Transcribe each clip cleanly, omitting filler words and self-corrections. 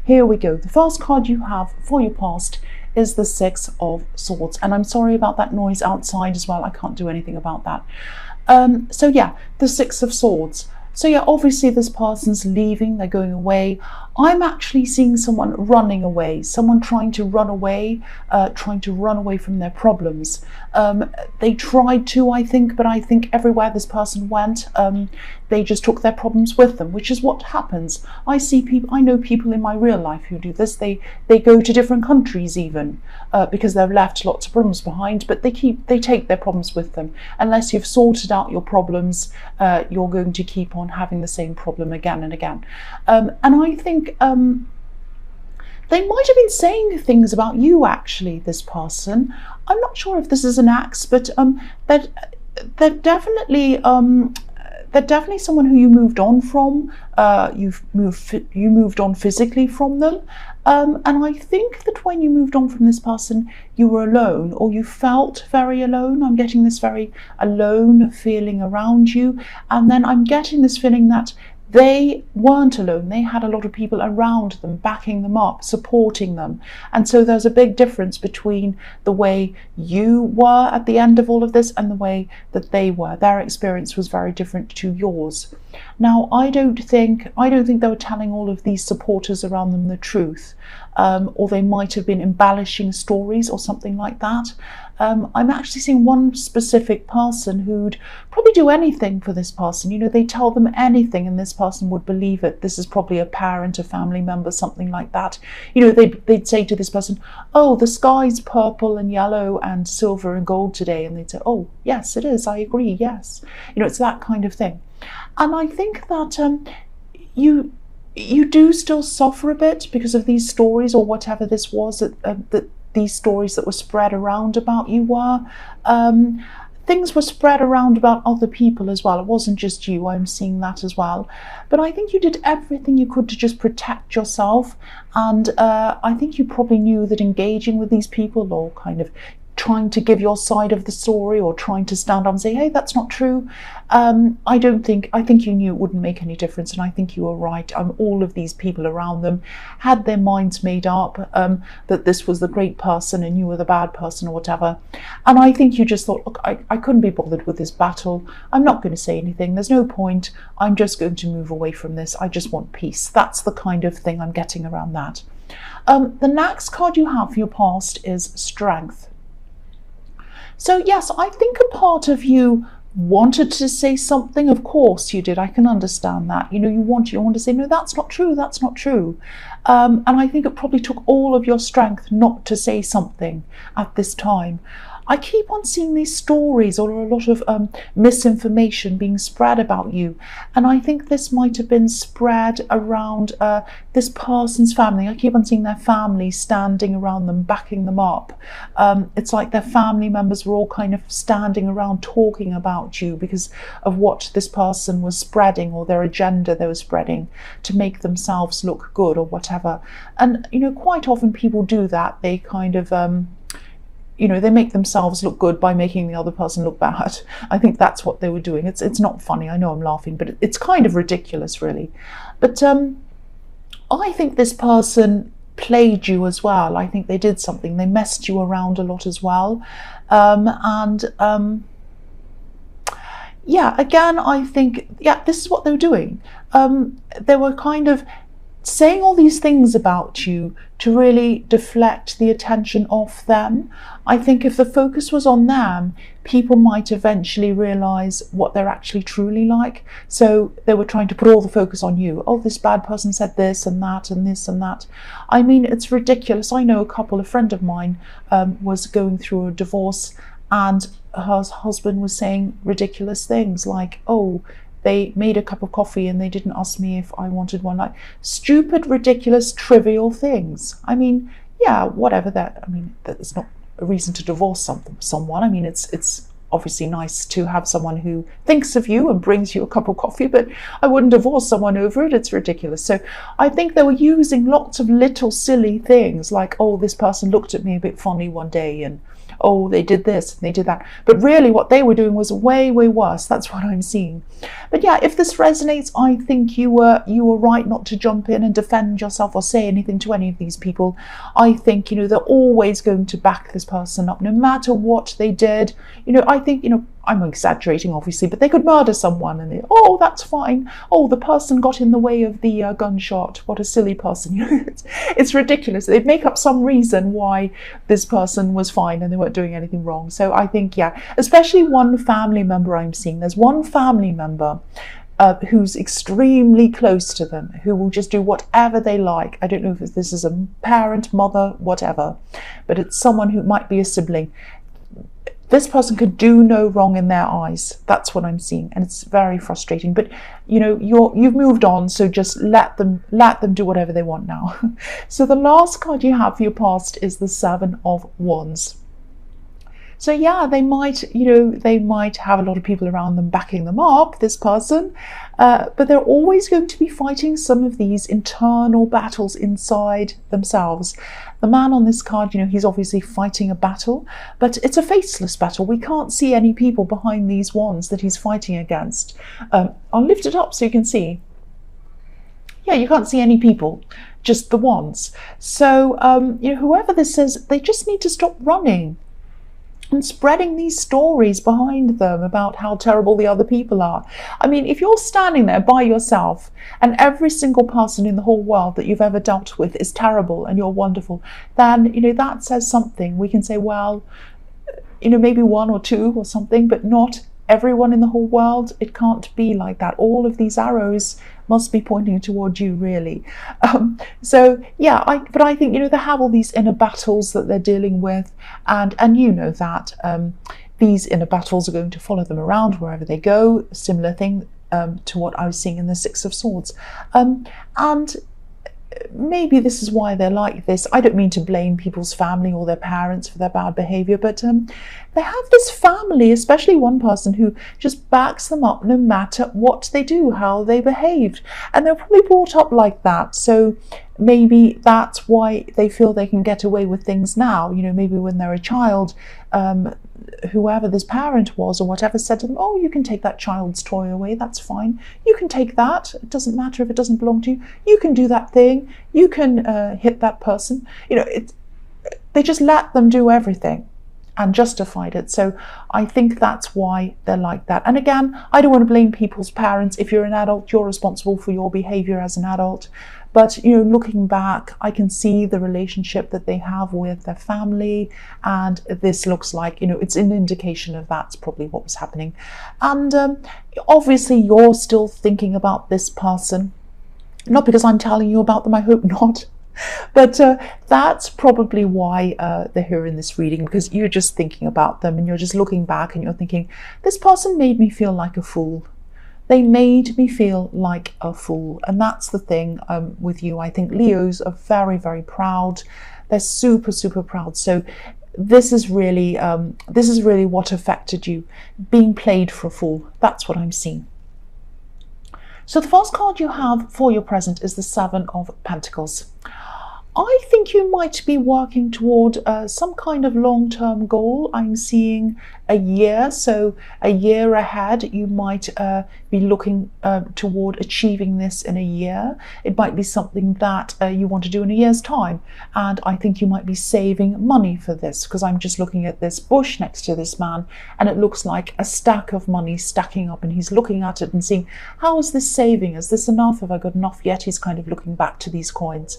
here we go. The first card you have for your past is the Six of Swords. And I'm sorry about that noise outside as well. I can't do anything about that. So yeah, the Six of Swords. So yeah, obviously this person's leaving, they're going away. I'm actually seeing someone running away, someone trying to run away from their problems. They tried to, I think, but I think everywhere this person went, they just took their problems with them, which is what happens. I know people in my real life who do this. They go to different countries even because they've left lots of problems behind, but they take their problems with them. Unless you've sorted out your problems, you're going to keep on having the same problem again and again. And I think they might have been saying things about you, actually, this person. I'm not sure if this is an axe, but they're definitely someone who you moved on from. You moved on physically from them. And I think that when you moved on from this person, you were alone, or you felt very alone. I'm getting this very alone feeling around you. And then I'm getting this feeling that they weren't alone. They had a lot of people around them, backing them up, supporting them. And so there's a big difference between the way you were at the end of all of this and the way that they were. Their experience was very different to yours. Now, I don't think they were telling all of these supporters around them the truth, or they might have been embellishing stories or something like that. I'm actually seeing one specific person who'd probably do anything for this person. You know, they tell them anything and this person would believe it. This is probably a parent, a family member, something like that. You know, they'd say to this person, oh, the sky's purple and yellow and silver and gold today. And they'd say, oh, yes, it is. I agree. Yes. You know, it's that kind of thing. And I think that you do still suffer a bit because of these stories or whatever this was that these stories that were spread around about you were. Things were spread around about other people as well. It wasn't just you. I'm seeing that as well. But I think you did everything you could to just protect yourself. And I think you probably knew that engaging with these people or kind of trying to give your side of the story or trying to stand up and say, hey, that's not true. I think you knew it wouldn't make any difference. And I think you were right. All of these people around them had their minds made up that this was the great person and you were the bad person or whatever. And I think you just thought, look, I couldn't be bothered with this battle. I'm not going to say anything. There's no point. I'm just going to move away from this. I just want peace. That's the kind of thing I'm getting around that. The next card you have for your past is Strength. So yes, I think a part of you wanted to say something. Of course you did. I can understand that. You know, you want to say, no, that's not true. That's not true. And I think it probably took all of your strength not to say something at this time. I keep on seeing these stories or a lot of misinformation being spread about you. And I think this might have been spread around this person's family. I keep on seeing their family standing around them, backing them up. It's like their family members were all kind of standing around talking about you because of what this person was spreading or their agenda they were spreading to make themselves look good or whatever. And, you know, quite often people do that. They kind of... they make themselves look good by making the other person look bad. I think that's what they were doing. It's not funny. I know I'm laughing, but it's kind of ridiculous, really. But I think this person played you as well. I think they did something. They messed you around a lot as well. Again, I think, this is what they were doing. They were kind of saying all these things about you to really deflect the attention off them. I think if the focus was on them, people might eventually realize what they're actually truly like. So they were trying to put all the focus on you. Oh, this bad person said this and that and this and that. I mean, it's ridiculous. I know a friend of mine was going through a divorce and her husband was saying ridiculous things like, oh, they made a cup of coffee and they didn't ask me if I wanted one. Like stupid, ridiculous, trivial things. I mean, whatever that. I mean, that's not a reason to divorce someone. I mean, it's obviously nice to have someone who thinks of you and brings you a cup of coffee, but I wouldn't divorce someone over it. It's ridiculous. So I think they were using lots of little silly things like, oh, this person looked at me a bit funny one day, and oh, they did this and they did that. But really what they were doing was way, way worse. That's what I'm seeing. But yeah, if this resonates, I think you were right not to jump in and defend yourself or say anything to any of these people. I think, they're always going to back this person up, no matter what they did. I think, I'm exaggerating obviously, but they could murder someone and they, oh, that's fine. Oh, the person got in the way of the gunshot. What a silly person. It's ridiculous. They'd make up some reason why this person was fine and they weren't doing anything wrong. So I think, yeah, especially one family member I'm seeing. There's one family member who's extremely close to them, who will just do whatever they like. I don't know if this is a parent, mother, whatever, but it's someone who might be a sibling. This person could do no wrong in their eyes. That's what I'm seeing, and it's very frustrating. But you've moved on, so just let them do whatever they want now. So the last card you have for your past is the Seven of Wands. So yeah, they might have a lot of people around them backing them up, this person, but they're always going to be fighting some of these internal battles inside themselves. The man on this card, he's obviously fighting a battle, but it's a faceless battle. We can't see any people behind these wands that he's fighting against. I'll lift it up so you can see. Yeah, you can't see any people, just the wands. So, whoever this is, they just need to stop running and spreading these stories behind them about how terrible the other people are. I mean, if you're standing there by yourself and every single person in the whole world that you've ever dealt with is terrible and you're wonderful, then, that says something. We can say, well, maybe one or two or something, but not everyone in the whole world. It can't be like that. All of these arrows must be pointing towards you, really. So yeah, but I think they have all these inner battles that they're dealing with, and that these inner battles are going to follow them around wherever they go. A similar thing to what I was seeing in the Six of Swords, and maybe this is why they're like this. I don't mean to blame people's family or their parents for their bad behavior, but they have this family, especially one person, who just backs them up no matter what they do, how they behaved. And they're probably brought up like that. So maybe that's why they feel they can get away with things now. Maybe when they're a child, whoever this parent was or whatever said to them, oh, you can take that child's toy away, that's fine. You can take that. It doesn't matter if it doesn't belong to you. You can do that thing. You can hit that person. They just let them do everything and justified it. So I think that's why they're like that. And again, I don't want to blame people's parents. If you're an adult, you're responsible for your behavior as an adult. But looking back, I can see the relationship that they have with their family, and this looks like it's an indication of that's probably what was happening. And obviously you're still thinking about this person, not because I'm telling you about them, I hope not. But that's probably why they're here in this reading, because you're just thinking about them and you're just looking back and you're thinking, this person made me feel like a fool. They made me feel like a fool. And that's the thing with you. I think Leos are very, very proud. They're super, super proud. So this is really what affected you, being played for a fool. That's what I'm seeing. So the first card you have for your present is the Seven of Pentacles. I think you might be working toward some kind of long-term goal. I'm seeing a year, so a year ahead. You might be looking toward achieving this in a year. It might be something that you want to do in a year's time, and I think you might be saving money for this, because I'm just looking at this bush next to this man and it looks like a stack of money stacking up, and he's looking at it and seeing, how is this saving? Is this enough? Have I got enough yet? He's kind of looking back to these coins.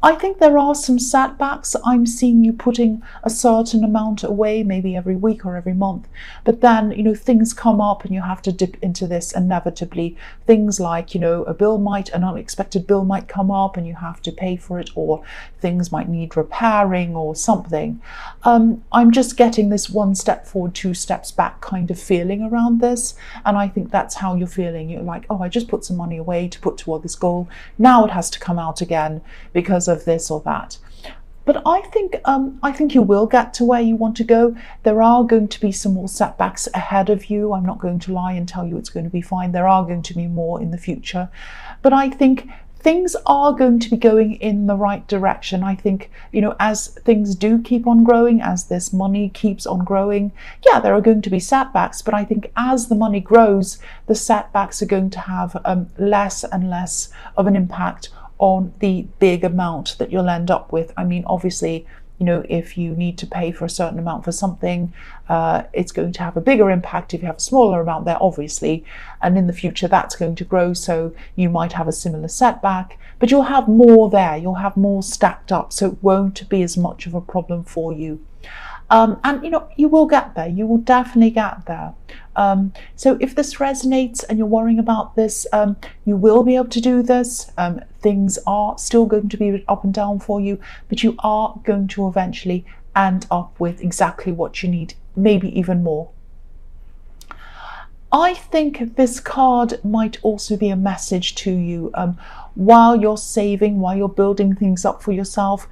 I think there are some setbacks. I'm seeing you putting a certain amount away, maybe every week or every month. But then, things come up and you have to dip into this inevitably. Things like, an unexpected bill might come up and you have to pay for it, or things might need repairing or something. I'm just getting this one step forward, two steps back kind of feeling around this. And I think that's how you're feeling. You're like, oh, I just put some money away to put toward this goal. Now it has to come out again because of this or that. But I think you will get to where you want to go. There are going to be some more setbacks ahead of you. I'm not going to lie and tell you it's going to be fine. There are going to be more in the future. But I think things are going to be going in the right direction. I think, as things do keep on growing, as this money keeps on growing, yeah, there are going to be setbacks, but I think as the money grows, the setbacks are going to have less and less of an impact on the big amount that you'll end up with. I mean, obviously, if you need to pay for a certain amount for something, it's going to have a bigger impact if you have a smaller amount there, obviously. And in the future, that's going to grow. So you might have a similar setback, but you'll have more there. You'll have more stacked up. So it won't be as much of a problem for you. And you will get there. You will definitely get there. So if this resonates and you're worrying about this, you will be able to do this. Things are still going to be up and down for you, but you are going to eventually end up with exactly what you need, maybe even more. I think this card might also be a message to you while you're saving, while you're building things up for yourself.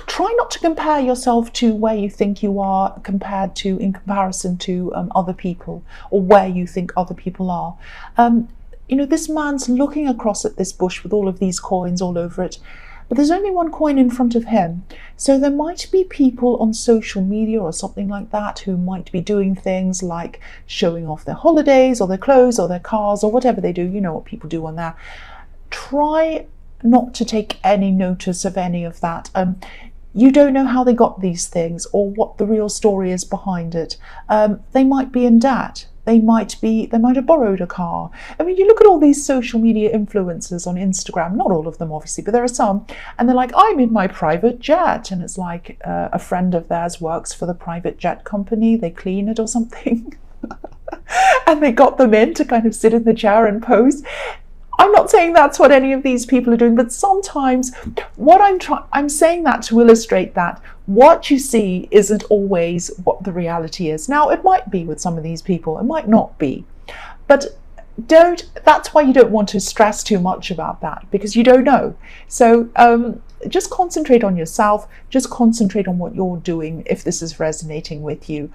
Try not to compare yourself to where you think you are in comparison to other people, or where you think other people are. This man's looking across at this bush with all of these coins all over it, but there's only one coin in front of him. So there might be people on social media or something like that who might be doing things like showing off their holidays or their clothes or their cars or whatever they do. You know what people do on there. Try not to take any notice of any of that. You don't know how they got these things or what the real story is behind it. They might be in debt. They might have borrowed a car. I mean, you look at all these social media influencers on Instagram, not all of them obviously, but there are some, and they're like, I'm in my private jet. And it's like a friend of theirs works for the private jet company. They clean it or something. And they got them in to kind of sit in the chair and pose. I'm not saying that's what any of these people are doing, but sometimes I'm saying that to illustrate that what you see isn't always what the reality is. Now, it might be with some of these people, it might not be, but that's why you don't want to stress too much about that, because you don't know. So just concentrate on yourself, just concentrate on what you're doing if this is resonating with you.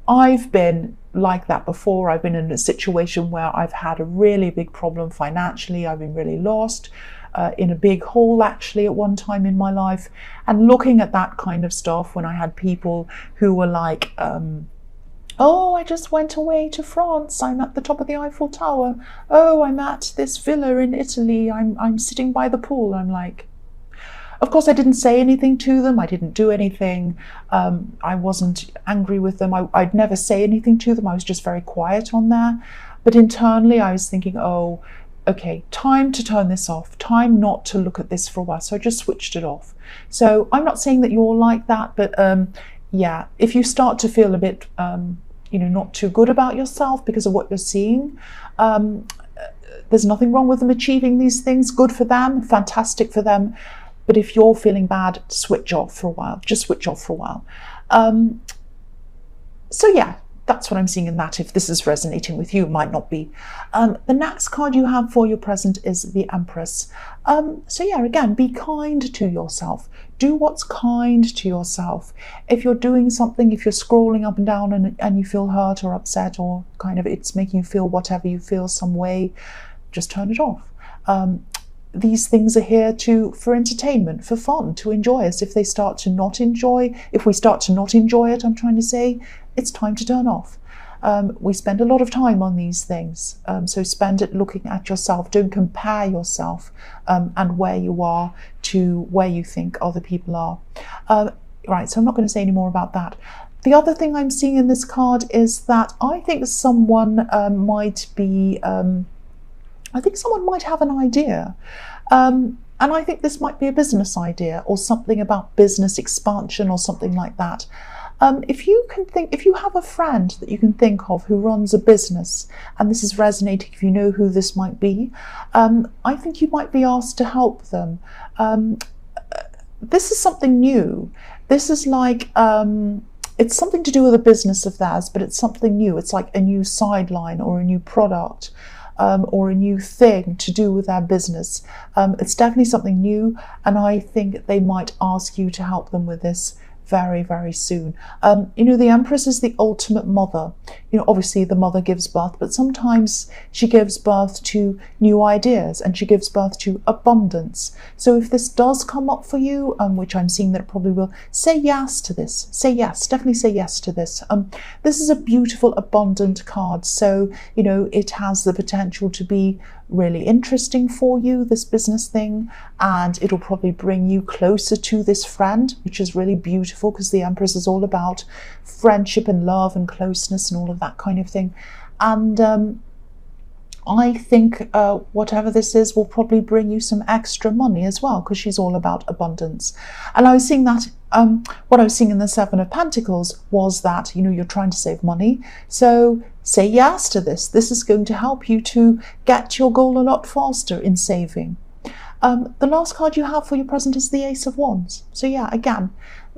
I've been like that before. I've been in a situation where I've had a really big problem financially. I've been really lost, in a big hole actually at one time in my life. And looking at that kind of stuff, when I had people who were like, oh, I just went away to France. I'm at the top of the Eiffel Tower. Oh, I'm at this villa in Italy. I'm sitting by the pool. I'm like, of course, I didn't say anything to them. I didn't do anything. I wasn't angry with them. I'd never say anything to them. I was just very quiet on there. But internally, I was thinking, oh, okay, time to turn this off. Time not to look at this for a while. So I just switched it off. So I'm not saying that you're like that, but yeah, if you start to feel a bit, not too good about yourself because of what you're seeing, there's nothing wrong with them achieving these things. Good for them, fantastic for them. But if you're feeling bad, switch off for a while. Just switch off for a while. So yeah, that's what I'm seeing in that. If this is resonating with you, it might not be. The next card you have for your present is the Empress. So yeah, again, be kind to yourself. Do what's kind to yourself. If you're doing something, if you're scrolling up and down and you feel hurt or upset, or kind of it's making you feel whatever you feel some way, just turn it off. These things are here for entertainment, for fun, to enjoy us. If we start to not enjoy it, I'm trying to say, it's time to turn off. We spend a lot of time on these things, so spend it looking at yourself. Don't compare yourself and where you are to where you think other people are. Right, so I'm not going to say any more about that. The other thing I'm seeing in this card is that I think someone might have an idea. And I think this might be a business idea or something about business expansion or something like that. If you have a friend that you can think of who runs a business, and this is resonating, if you know who this might be, I think you might be asked to help them. This is something new. This is like, it's something to do with a business of theirs, but it's something new. It's like a new sideline or a new product. Or a new thing to do with their business. It's definitely something new, and I think they might ask you to help them with this very, very soon. You know, the Empress is the ultimate mother. You know, obviously the mother gives birth, but sometimes she gives birth to new ideas and she gives birth to abundance. So if this does come up for you, which I'm seeing that it probably will, say yes to this. Say yes, definitely say yes to this. This is a beautiful, abundant card. So, you know, it has the potential to be really interesting for you, this business thing, and it'll probably bring you closer to this friend, which is really beautiful because the Empress is all about friendship and love and closeness and all of that kind of thing. And I think whatever this is will probably bring you some extra money as well, because she's all about abundance. And I was seeing that what I was seeing in the Seven of Pentacles was that, you know, you're trying to save money. So say yes to this. This is going to help you to get to your goal a lot faster in saving. The last card you have for your present is the Ace of Wands. So yeah, again,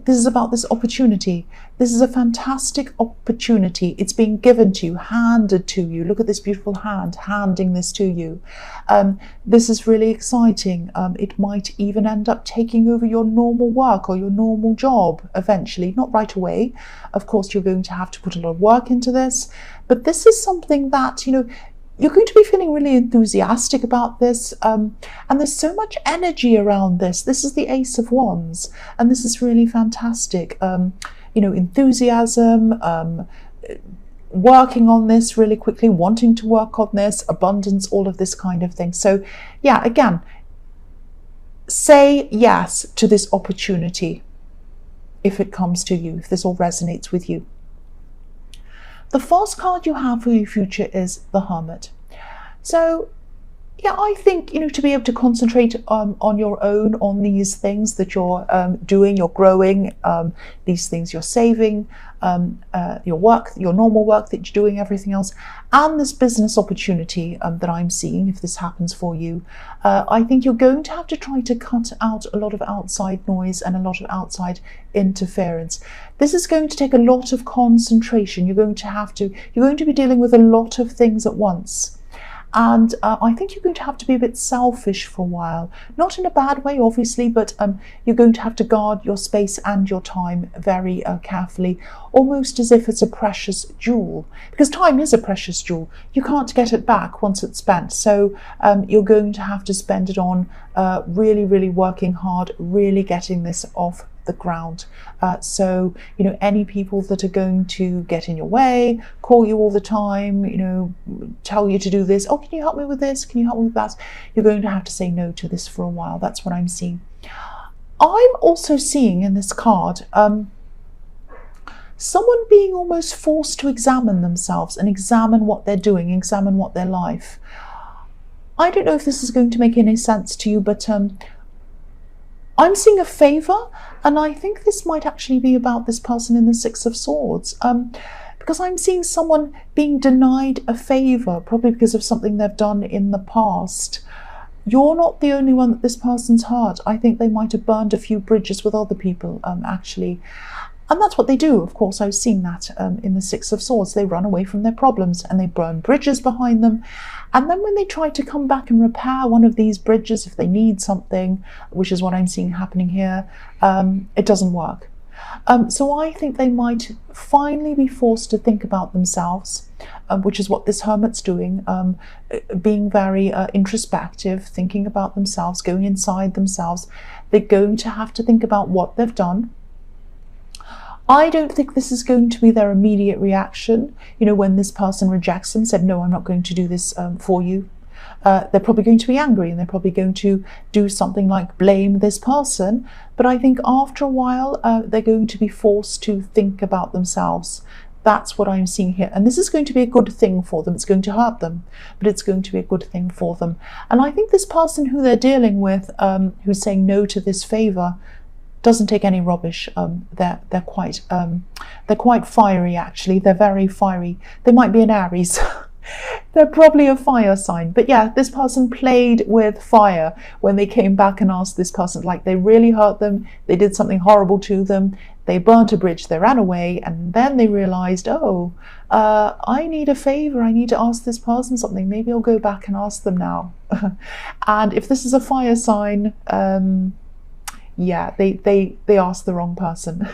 this is about this opportunity. This is a fantastic opportunity. It's being given to you, handed to you. Look at this beautiful hand handing this to you. This is really exciting. It might even end up taking over your normal work or your normal job eventually, not right away. Of course, you're going to have to put a lot of work into this, but this is something that, you know, you're going to be feeling really enthusiastic about this, and there's so much energy around this. This is the Ace of Wands, and this is really fantastic. You know, enthusiasm, working on this really quickly, wanting to work on this, abundance, all of this kind of thing. So yeah, again, say yes to this opportunity if it comes to you, if this all resonates with you. The first card you have for your future is the Hermit. So yeah, I think, you know, to be able to concentrate on your own, on these things that you're doing, you're growing, these things you're saving, your work, your normal work that you're doing, everything else, and this business opportunity that I'm seeing, if this happens for you, I think you're going to have to try to cut out a lot of outside noise and a lot of outside interference. This is going to take a lot of concentration. You're going to be dealing with a lot of things at once. And I think you're going to have to be a bit selfish for a while, not in a bad way, obviously, but you're going to have to guard your space and your time very carefully, almost as if it's a precious jewel, because time is a precious jewel. You can't get it back once it's spent. So you're going to have to spend it on really, really working hard, really getting this off the ground. So, you know, any people that are going to get in your way, call you all the time, you know, tell you to do this, oh, can you help me with this, can you help me with that, you're going to have to say no to this for a while. That's what I'm seeing. I'm also seeing in this card someone being almost forced to examine themselves and examine what they're doing, examine what their life. I don't know if this is going to make any sense to you, but I'm seeing a favor, and I think this might actually be about this person in the Six of Swords, because I'm seeing someone being denied a favor, probably because of something they've done in the past. You're not the only one that this person's hurt. I think they might have burned a few bridges with other people, actually. And that's what they do, of course. I was seeing that in the Six of Swords. They run away from their problems and they burn bridges behind them. And then when they try to come back and repair one of these bridges, if they need something, which is what I'm seeing happening here, it doesn't work. So I think they might finally be forced to think about themselves, which is what this Hermit's doing, being very introspective, thinking about themselves, going inside themselves. They're going to have to think about what they've done. I don't think this is going to be their immediate reaction. You know, when this person rejects them, said, no, I'm not going to do this for you. They're probably going to be angry and they're probably going to do something like blame this person. But I think after a while, they're going to be forced to think about themselves. That's what I'm seeing here. And this is going to be a good thing for them. It's going to hurt them, but it's going to be a good thing for them. And I think this person who they're dealing with, who's saying no to this favor, doesn't take any rubbish. They're quite fiery, actually. They're very fiery. They might be an Aries. They're probably a fire sign. But yeah, this person played with fire when they came back and asked this person, like, they really hurt them, they did something horrible to them, they burnt a bridge, they ran away, and then they realized, oh, I need a favor, I need to ask this person something, maybe I'll go back and ask them now. And if this is a fire sign, yeah, they asked the wrong person.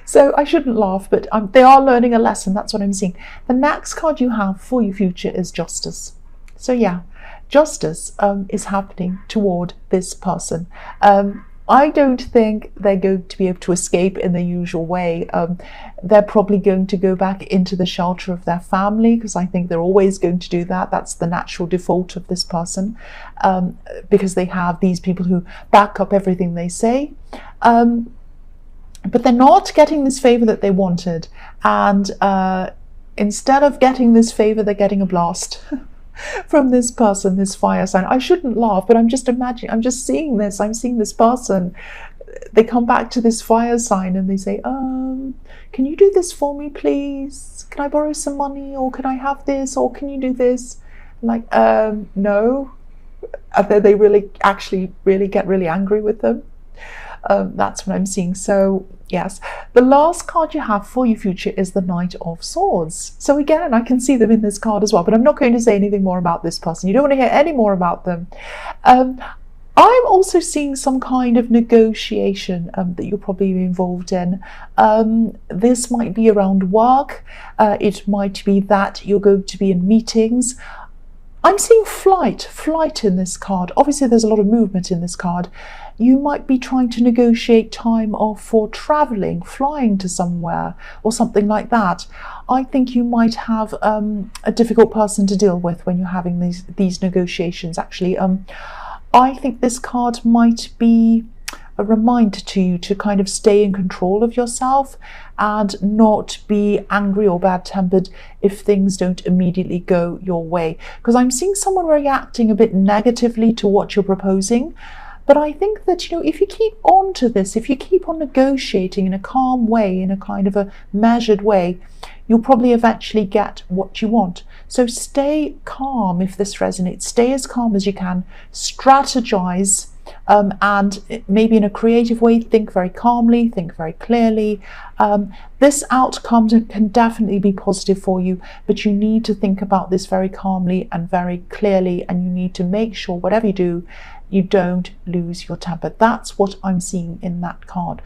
So I shouldn't laugh, but they are learning a lesson. That's what I'm seeing. The next card you have for your future is Justice. So yeah, justice is happening toward this person. I don't think they're going to be able to escape in the usual way. They're probably going to go back into the shelter of their family, because I think they're always going to do that. That's the natural default of this person, because they have these people who back up everything they say. But they're not getting this favor that they wanted. And instead of getting this favor, they're getting a blast from this person, this fire sign. I shouldn't laugh, but I'm just imagining, I'm just seeing this. I'm seeing this person. They come back to this fire sign and they say, can you do this for me, please? Can I borrow some money? Or can I have this? Or can you do this? Like, no. And then they really get really angry with them. That's what I'm seeing. So yes, the last card you have for your future is the Knight of Swords. So again, I can see them in this card as well, but I'm not going to say anything more about this person. You don't want to hear any more about them. I'm also seeing some kind of negotiation that you'll probably be involved in. This might be around work. It might be that you're going to be in meetings. I'm seeing flight in this card. Obviously, there's a lot of movement in this card. You might be trying to negotiate time off for traveling, flying to somewhere or something like that. I think you might have a difficult person to deal with when you're having these negotiations. Actually, I think this card might be a reminder to you to kind of stay in control of yourself and not be angry or bad-tempered if things don't immediately go your way. Because I'm seeing someone reacting a bit negatively to what you're proposing. But I think that, if you keep on to this, if you keep on negotiating in a calm way, in a kind of a measured way, you'll probably eventually get what you want. So stay calm if this resonates. Stay as calm as you can. Strategize. And maybe in a creative way, think very calmly, think very clearly. This outcome can definitely be positive for you, but you need to think about this very calmly and very clearly, and you need to make sure whatever you do, you don't lose your temper. That's what I'm seeing in that card.